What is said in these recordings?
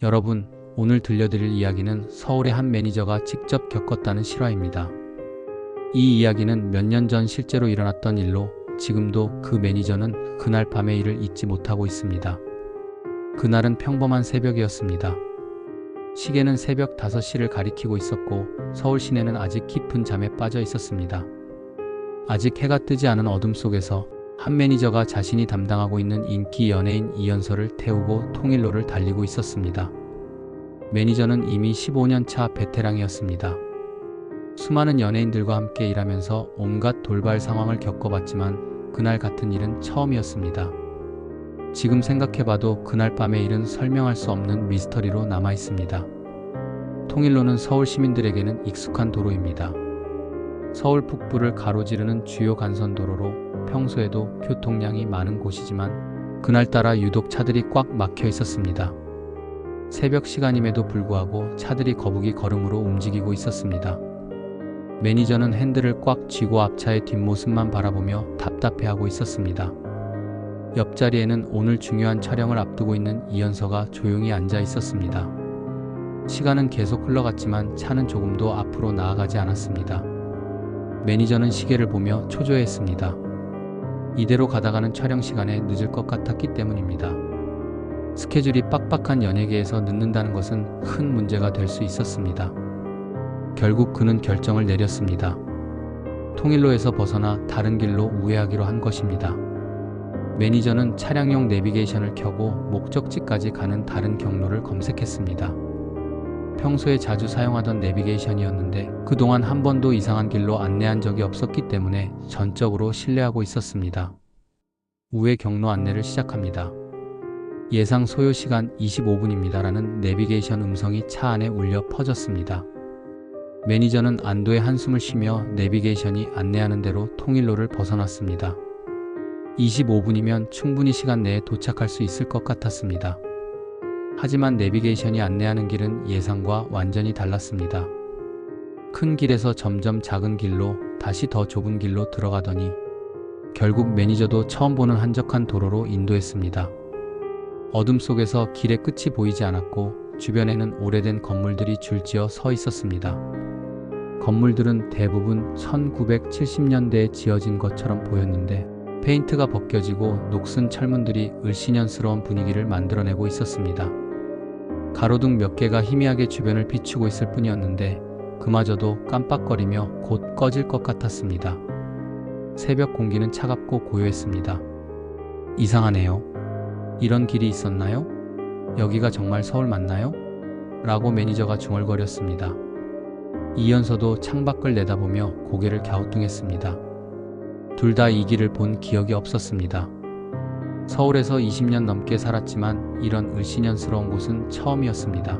여러분, 오늘 들려드릴 이야기는 서울의 한 매니저가 직접 겪었다는 실화입니다. 이 이야기는 몇 년 전 실제로 일어났던 일로 지금도 그 매니저는 그날 밤의 일을 잊지 못하고 있습니다. 그날은 평범한 새벽이었습니다. 시계는 새벽 5시를 가리키고 있었고 서울 시내는 아직 깊은 잠에 빠져 있었습니다. 아직 해가 뜨지 않은 어둠 속에서 한 매니저가 자신이 담당하고 있는 인기 연예인 이연서를 태우고 통일로를 달리고 있었습니다. 매니저는 이미 15년 차 베테랑이었습니다. 수많은 연예인들과 함께 일하면서 온갖 돌발 상황을 겪어봤지만 그날 같은 일은 처음이었습니다. 지금 생각해봐도 그날 밤의 일은 설명할 수 없는 미스터리로 남아있습니다. 통일로는 서울 시민들에게는 익숙한 도로입니다. 서울 북부를 가로지르는 주요 간선도로로 평소에도 교통량이 많은 곳이지만 그날따라 유독 차들이 꽉 막혀 있었습니다. 새벽 시간임에도 불구하고 차들이 거북이 걸음으로 움직이고 있었습니다. 매니저는 핸들을 꽉 쥐고 앞차의 뒷모습만 바라보며 답답해하고 있었습니다. 옆자리에는 오늘 중요한 촬영을 앞두고 있는 이연서가 조용히 앉아 있었습니다. 시간은 계속 흘러갔지만 차는 조금도 앞으로 나아가지 않았습니다. 매니저는 시계를 보며 초조해했습니다. 이대로 가다가는 촬영 시간에 늦을 것 같았기 때문입니다. 스케줄이 빡빡한 연예계에서 늦는다는 것은 큰 문제가 될 수 있었습니다. 결국 그는 결정을 내렸습니다. 통일로에서 벗어나 다른 길로 우회하기로 한 것입니다. 매니저는 차량용 내비게이션을 켜고 목적지까지 가는 다른 경로를 검색했습니다. 평소에 자주 사용하던 내비게이션이었는데 그동안 한 번도 이상한 길로 안내한 적이 없었기 때문에 전적으로 신뢰하고 있었습니다. 우회 경로 안내를 시작합니다. 예상 소요 시간 25분입니다라는 내비게이션 음성이 차 안에 울려 퍼졌습니다. 매니저는 안도의 한숨을 쉬며 내비게이션이 안내하는 대로 통일로를 벗어났습니다. 25분이면 충분히 시간 내에 도착할 수 있을 것 같았습니다. 하지만 내비게이션이 안내하는 길은 예상과 완전히 달랐습니다. 큰 길에서 점점 작은 길로 다시 더 좁은 길로 들어가더니 결국 매니저도 처음 보는 한적한 도로로 인도했습니다. 어둠 속에서 길의 끝이 보이지 않았고 주변에는 오래된 건물들이 줄지어 서 있었습니다. 건물들은 대부분 1970년대에 지어진 것처럼 보였는데 페인트가 벗겨지고 녹슨 철문들이 을씨년스러운 분위기를 만들어내고 있었습니다. 가로등 몇 개가 희미하게 주변을 비추고 있을 뿐이었는데 그마저도 깜빡거리며 곧 꺼질 것 같았습니다. 새벽 공기는 차갑고 고요했습니다. 이상하네요. 이런 길이 있었나요? 여기가 정말 서울 맞나요? 라고 매니저가 중얼거렸습니다. 이연서도 창밖을 내다보며 고개를 갸우뚱했습니다. 둘 다 이 길을 본 기억이 없었습니다. 서울에서 20년 넘게 살았지만 이런 을씨년스러운 곳은 처음이었습니다.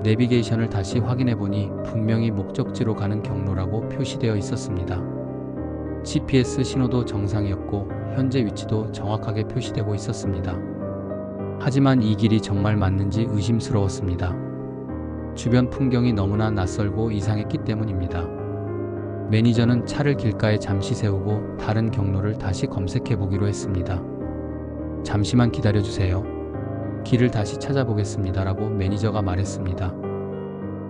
내비게이션을 다시 확인해보니 분명히 목적지로 가는 경로라고 표시되어 있었습니다. GPS 신호도 정상이었고 현재 위치도 정확하게 표시되고 있었습니다. 하지만 이 길이 정말 맞는지 의심스러웠습니다. 주변 풍경이 너무나 낯설고 이상했기 때문입니다. 매니저는 차를 길가에 잠시 세우고 다른 경로를 다시 검색해보기로 했습니다. 잠시만 기다려주세요. 길을 다시 찾아보겠습니다라고 매니저가 말했습니다.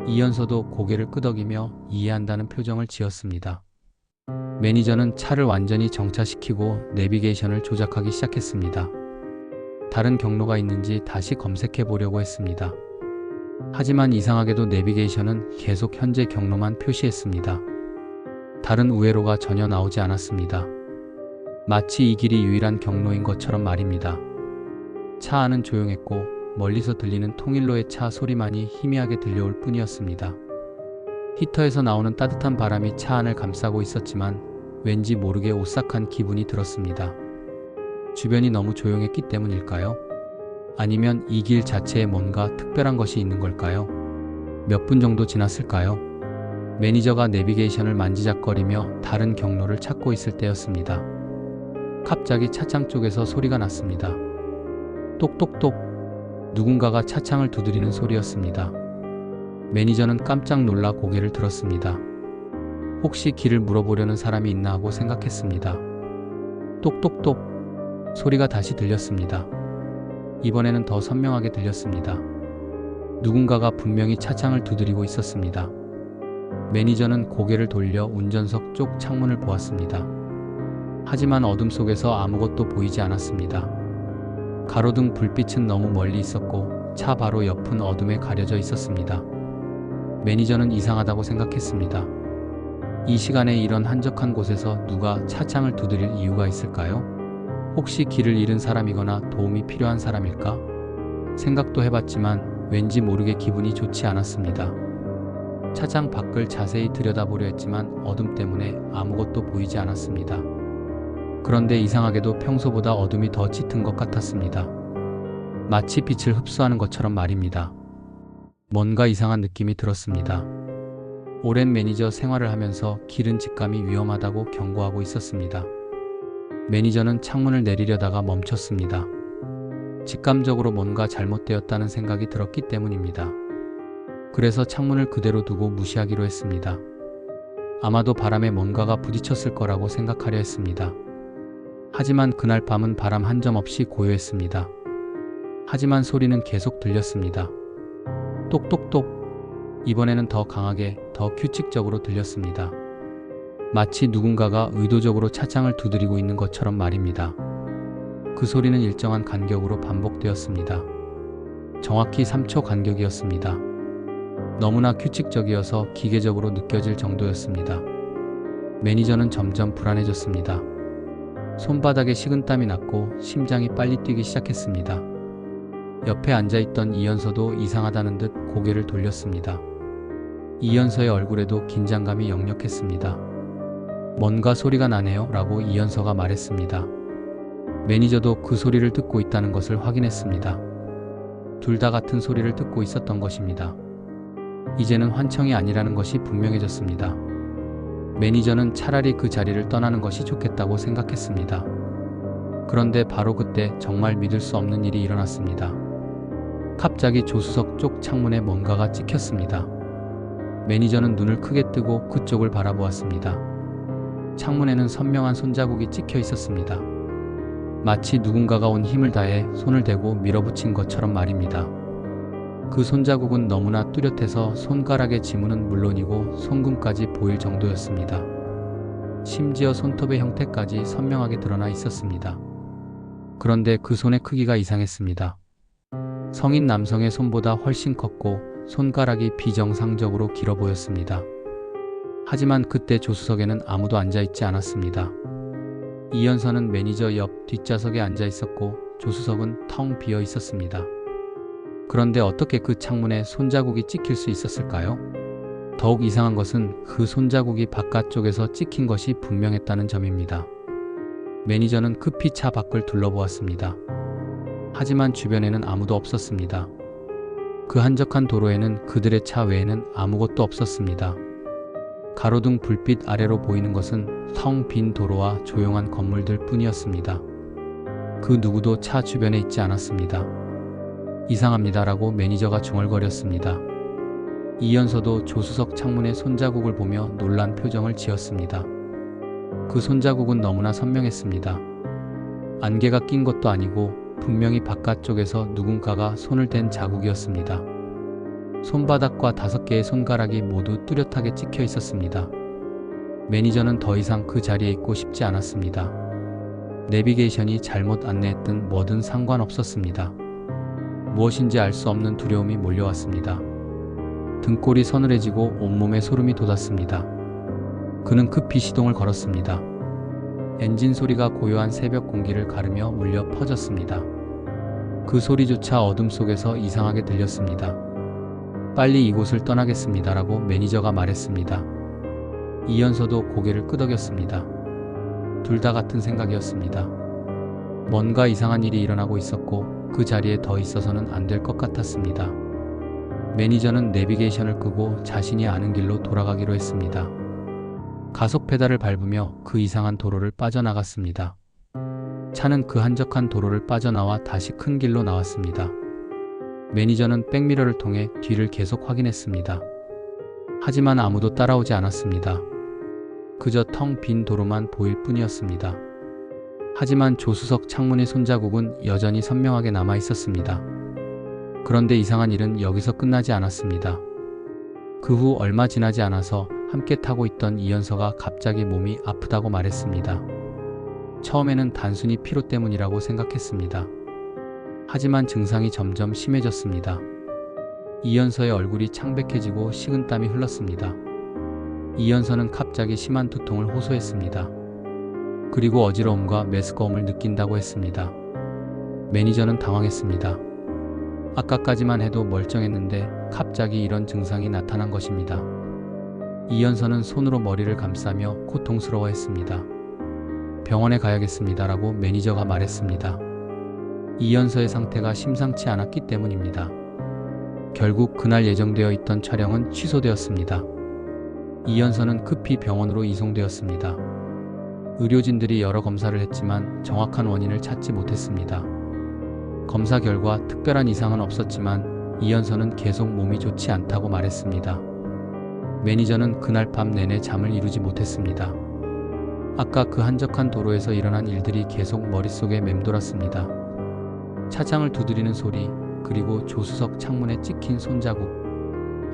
이연서도 고개를 끄덕이며 이해한다는 표정을 지었습니다. 매니저는 차를 완전히 정차시키고 내비게이션을 조작하기 시작했습니다. 다른 경로가 있는지 다시 검색해 보려고 했습니다. 하지만 이상하게도 내비게이션은 계속 현재 경로만 표시했습니다. 다른 우회로가 전혀 나오지 않았습니다. 마치 이 길이 유일한 경로인 것처럼 말입니다. 차 안은 조용했고 멀리서 들리는 통일로의 차 소리만이 희미하게 들려올 뿐이었습니다. 히터에서 나오는 따뜻한 바람이 차 안을 감싸고 있었지만 왠지 모르게 오싹한 기분이 들었습니다. 주변이 너무 조용했기 때문일까요? 아니면 이 길 자체에 뭔가 특별한 것이 있는 걸까요? 몇 분 정도 지났을까요? 매니저가 내비게이션을 만지작거리며 다른 경로를 찾고 있을 때였습니다. 갑자기 차창 쪽에서 소리가 났습니다. 똑똑똑. 누군가가 차창을 두드리는 소리였습니다. 매니저는 깜짝 놀라 고개를 들었습니다. 혹시 길을 물어보려는 사람이 있나 하고 생각했습니다. 똑똑똑. 소리가 다시 들렸습니다. 이번에는 더 선명하게 들렸습니다. 누군가가 분명히 차창을 두드리고 있었습니다. 매니저는 고개를 돌려 운전석 쪽 창문을 보았습니다. 하지만 어둠 속에서 아무것도 보이지 않았습니다. 가로등 불빛은 너무 멀리 있었고 차 바로 옆은 어둠에 가려져 있었습니다. 매니저는 이상하다고 생각했습니다. 이 시간에 이런 한적한 곳에서 누가 차창을 두드릴 이유가 있을까요? 혹시 길을 잃은 사람이거나 도움이 필요한 사람일까? 생각도 해봤지만 왠지 모르게 기분이 좋지 않았습니다. 차창 밖을 자세히 들여다보려 했지만 어둠 때문에 아무것도 보이지 않았습니다. 그런데 이상하게도 평소보다 어둠이 더 짙은 것 같았습니다. 마치 빛을 흡수하는 것처럼 말입니다. 뭔가 이상한 느낌이 들었습니다. 오랜 매니저 생활을 하면서 길은 직감이 위험하다고 경고하고 있었습니다. 매니저는 창문을 내리려다가 멈췄습니다. 직감적으로 뭔가 잘못되었다는 생각이 들었기 때문입니다. 그래서 창문을 그대로 두고 무시하기로 했습니다. 아마도 바람에 뭔가가 부딪혔을 거라고 생각하려 했습니다. 하지만 그날 밤은 바람 한 점 없이 고요했습니다. 하지만 소리는 계속 들렸습니다. 똑똑똑. 이번에는 더 강하게, 더 규칙적으로 들렸습니다. 마치 누군가가 의도적으로 차창을 두드리고 있는 것처럼 말입니다. 그 소리는 일정한 간격으로 반복되었습니다. 정확히 3초 간격이었습니다. 너무나 규칙적이어서 기계적으로 느껴질 정도였습니다. 매니저는 점점 불안해졌습니다. 손바닥에 식은땀이 났고 심장이 빨리 뛰기 시작했습니다. 옆에 앉아있던 이연서도 이상하다는 듯 고개를 돌렸습니다. 이연서의 얼굴에도 긴장감이 역력했습니다. 뭔가 소리가 나네요 라고 이연서가 말했습니다. 매니저도 그 소리를 듣고 있다는 것을 확인했습니다. 둘 다 같은 소리를 듣고 있었던 것입니다. 이제는 환청이 아니라는 것이 분명해졌습니다. 매니저는 차라리 그 자리를 떠나는 것이 좋겠다고 생각했습니다. 그런데 바로 그때 정말 믿을 수 없는 일이 일어났습니다. 갑자기 조수석 쪽 창문에 뭔가가 찍혔습니다. 매니저는 눈을 크게 뜨고 그쪽을 바라보았습니다. 창문에는 선명한 손자국이 찍혀 있었습니다. 마치 누군가가 온 힘을 다해 손을 대고 밀어붙인 것처럼 말입니다. 그 손자국은 너무나 뚜렷해서 손가락의 지문은 물론이고 손금까지 보일 정도였습니다. 심지어 손톱의 형태까지 선명하게 드러나 있었습니다. 그런데 그 손의 크기가 이상했습니다. 성인 남성의 손보다 훨씬 컸고 손가락이 비정상적으로 길어 보였습니다. 하지만 그때 조수석에는 아무도 앉아있지 않았습니다. 이연서는 매니저 옆 뒷좌석에 앉아 있었고 조수석은 텅 비어 있었습니다. 그런데 어떻게 그 창문에 손자국이 찍힐 수 있었을까요? 더욱 이상한 것은 그 손자국이 바깥쪽에서 찍힌 것이 분명했다는 점입니다. 매니저는 급히 차 밖을 둘러보았습니다. 하지만 주변에는 아무도 없었습니다. 그 한적한 도로에는 그들의 차 외에는 아무것도 없었습니다. 가로등 불빛 아래로 보이는 것은 텅 빈 도로와 조용한 건물들 뿐이었습니다. 그 누구도 차 주변에 있지 않았습니다. 이상합니다라고 매니저가 중얼거렸습니다. 이연서도 조수석 창문의 손자국을 보며 놀란 표정을 지었습니다. 그 손자국은 너무나 선명했습니다. 안개가 낀 것도 아니고 분명히 바깥쪽에서 누군가가 손을 댄 자국이었습니다. 손바닥과 5개의 손가락이 모두 뚜렷하게 찍혀 있었습니다. 매니저는 더 이상 그 자리에 있고 싶지 않았습니다. 내비게이션이 잘못 안내했든 뭐든 상관없었습니다. 무엇인지 알 수 없는 두려움이 몰려왔습니다. 등골이 서늘해지고 온몸에 소름이 돋았습니다. 그는 급히 시동을 걸었습니다. 엔진 소리가 고요한 새벽 공기를 가르며 울려 퍼졌습니다. 그 소리조차 어둠 속에서 이상하게 들렸습니다. 빨리 이곳을 떠나겠습니다라고 매니저가 말했습니다. 이연서도 고개를 끄덕였습니다. 둘 다 같은 생각이었습니다. 뭔가 이상한 일이 일어나고 있었고 그 자리에 더 있어서는 안 될 것 같았습니다. 매니저는 내비게이션을 끄고 자신이 아는 길로 돌아가기로 했습니다. 가속 페달을 밟으며 그 이상한 도로를 빠져나갔습니다. 차는 그 한적한 도로를 빠져나와 다시 큰 길로 나왔습니다. 매니저는 백미러를 통해 뒤를 계속 확인했습니다. 하지만 아무도 따라오지 않았습니다. 그저 텅 빈 도로만 보일 뿐이었습니다. 하지만 조수석 창문의 손자국은 여전히 선명하게 남아 있었습니다. 그런데 이상한 일은 여기서 끝나지 않았습니다. 그 후 얼마 지나지 않아서 함께 타고 있던 이연서가 갑자기 몸이 아프다고 말했습니다. 처음에는 단순히 피로 때문이라고 생각했습니다. 하지만 증상이 점점 심해졌습니다. 이연서의 얼굴이 창백해지고 식은땀이 흘렀습니다. 이연서는 갑자기 심한 두통을 호소했습니다. 그리고 어지러움과 메스꺼움을 느낀다고 했습니다. 매니저는 당황했습니다. 아까까지만 해도 멀쩡했는데 갑자기 이런 증상이 나타난 것입니다. 이연서는 손으로 머리를 감싸며 고통스러워했습니다. 병원에 가야겠습니다라고 매니저가 말했습니다. 이연서의 상태가 심상치 않았기 때문입니다. 결국 그날 예정되어 있던 촬영은 취소되었습니다. 이연서는 급히 병원으로 이송되었습니다. 의료진들이 여러 검사를 했지만 정확한 원인을 찾지 못했습니다. 검사 결과 특별한 이상은 없었지만 이연서는 계속 몸이 좋지 않다고 말했습니다. 매니저는 그날 밤 내내 잠을 이루지 못했습니다. 아까 그 한적한 도로에서 일어난 일들이 계속 머릿속에 맴돌았습니다. 차창을 두드리는 소리, 그리고 조수석 창문에 찍힌 손자국.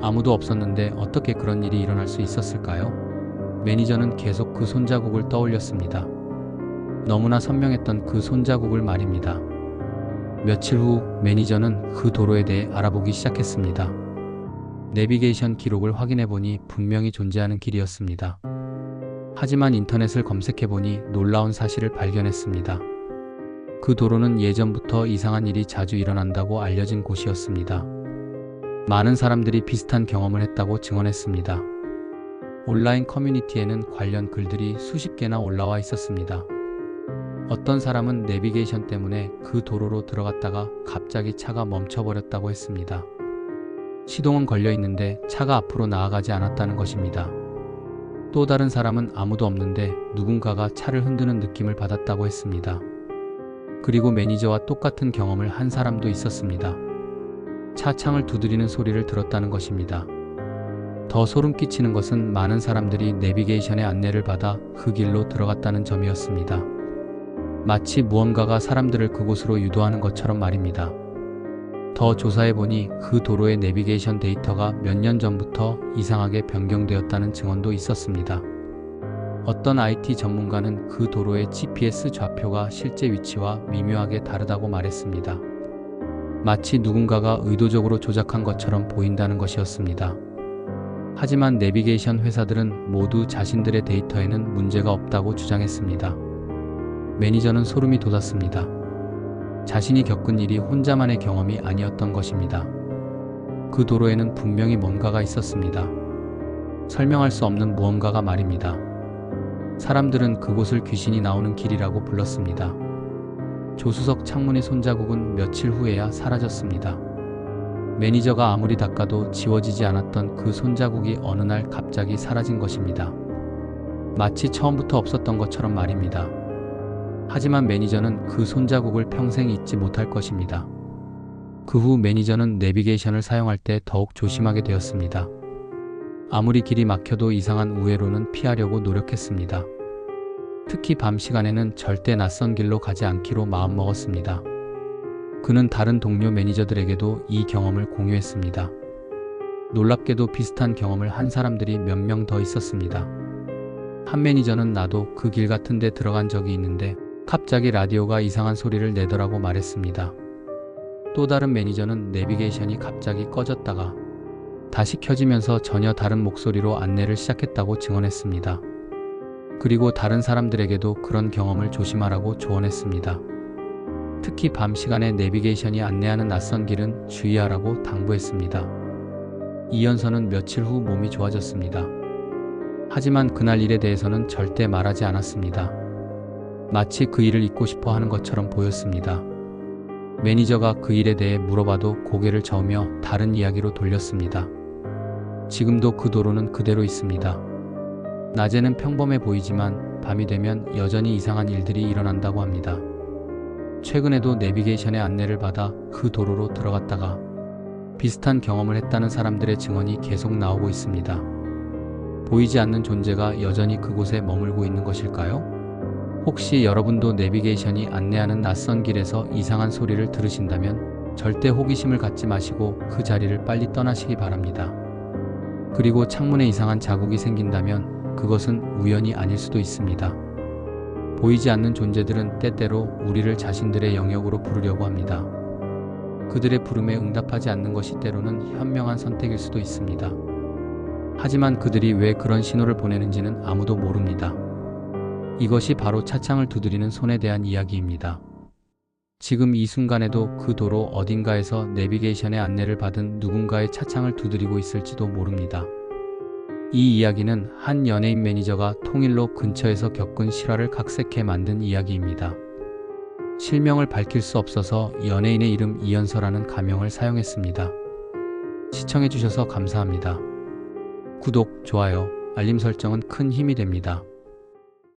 아무도 없었는데 어떻게 그런 일이 일어날 수 있었을까요? 매니저는 계속 그 손자국을 떠올렸습니다. 너무나 선명했던 그 손자국을 말입니다. 며칠 후 매니저는 그 도로에 대해 알아보기 시작했습니다. 내비게이션 기록을 확인해보니 분명히 존재하는 길이었습니다. 하지만 인터넷을 검색해보니 놀라운 사실을 발견했습니다. 그 도로는 예전부터 이상한 일이 자주 일어난다고 알려진 곳이었습니다. 많은 사람들이 비슷한 경험을 했다고 증언했습니다. 온라인 커뮤니티에는 관련 글들이 수십 개나 올라와 있었습니다. 어떤 사람은 내비게이션 때문에 그 도로로 들어갔다가 갑자기 차가 멈춰버렸다고 했습니다. 시동은 걸려 있는데 차가 앞으로 나아가지 않았다는 것입니다. 또 다른 사람은 아무도 없는데 누군가가 차를 흔드는 느낌을 받았다고 했습니다. 그리고 매니저와 똑같은 경험을 한 사람도 있었습니다. 차 창을 두드리는 소리를 들었다는 것입니다. 더 소름 끼치는 것은 많은 사람들이 내비게이션의 안내를 받아 그 길로 들어갔다는 점이었습니다. 마치 무언가가 사람들을 그곳으로 유도하는 것처럼 말입니다. 더 조사해보니 그 도로의 내비게이션 데이터가 몇 년 전부터 이상하게 변경되었다는 증언도 있었습니다. 어떤 IT 전문가는 그 도로의 GPS 좌표가 실제 위치와 미묘하게 다르다고 말했습니다. 마치 누군가가 의도적으로 조작한 것처럼 보인다는 것이었습니다. 하지만 내비게이션 회사들은 모두 자신들의 데이터에는 문제가 없다고 주장했습니다. 매니저는 소름이 돋았습니다. 자신이 겪은 일이 혼자만의 경험이 아니었던 것입니다. 그 도로에는 분명히 뭔가가 있었습니다. 설명할 수 없는 무언가가 말입니다. 사람들은 그곳을 귀신이 나오는 길이라고 불렀습니다. 조수석 창문의 손자국은 며칠 후에야 사라졌습니다. 매니저가 아무리 닦아도 지워지지 않았던 그 손자국이 어느 날 갑자기 사라진 것입니다. 마치 처음부터 없었던 것처럼 말입니다. 하지만 매니저는 그 손자국을 평생 잊지 못할 것입니다. 그 후 매니저는 내비게이션을 사용할 때 더욱 조심하게 되었습니다. 아무리 길이 막혀도 이상한 우회로는 피하려고 노력했습니다. 특히 밤 시간에는 절대 낯선 길로 가지 않기로 마음먹었습니다. 그는 다른 동료 매니저들에게도 이 경험을 공유했습니다. 놀랍게도 비슷한 경험을 한 사람들이 몇 명 더 있었습니다. 한 매니저는 나도 그 길 같은 데 들어간 적이 있는데 갑자기 라디오가 이상한 소리를 내더라고 말했습니다. 또 다른 매니저는 내비게이션이 갑자기 꺼졌다가 다시 켜지면서 전혀 다른 목소리로 안내를 시작했다고 증언했습니다. 그리고 다른 사람들에게도 그런 경험을 조심하라고 조언했습니다. 특히 밤 시간에 내비게이션이 안내하는 낯선 길은 주의하라고 당부했습니다. 이연서는 며칠 후 몸이 좋아졌습니다. 하지만 그날 일에 대해서는 절대 말하지 않았습니다. 마치 그 일을 잊고 싶어 하는 것처럼 보였습니다. 매니저가 그 일에 대해 물어봐도 고개를 저으며 다른 이야기로 돌렸습니다. 지금도 그 도로는 그대로 있습니다. 낮에는 평범해 보이지만 밤이 되면 여전히 이상한 일들이 일어난다고 합니다. 최근에도 내비게이션의 안내를 받아 그 도로로 들어갔다가 비슷한 경험을 했다는 사람들의 증언이 계속 나오고 있습니다. 보이지 않는 존재가 여전히 그곳에 머물고 있는 것일까요? 혹시 여러분도 내비게이션이 안내하는 낯선 길에서 이상한 소리를 들으신다면 절대 호기심을 갖지 마시고 그 자리를 빨리 떠나시기 바랍니다. 그리고 창문에 이상한 자국이 생긴다면 그것은 우연이 아닐 수도 있습니다. 보이지 않는 존재들은 때때로 우리를 자신들의 영역으로 부르려고 합니다. 그들의 부름에 응답하지 않는 것이 때로는 현명한 선택일 수도 있습니다. 하지만 그들이 왜 그런 신호를 보내는지는 아무도 모릅니다. 이것이 바로 차창을 두드리는 손에 대한 이야기입니다. 지금 이 순간에도 그 도로 어딘가에서 내비게이션의 안내를 받은 누군가의 차창을 두드리고 있을지도 모릅니다. 이 이야기는 한 연예인 매니저가 통일로 근처에서 겪은 실화를 각색해 만든 이야기입니다. 실명을 밝힐 수 없어서 연예인의 이름 이연서라는 가명을 사용했습니다. 시청해주셔서 감사합니다. 구독, 좋아요, 알림 설정은 큰 힘이 됩니다.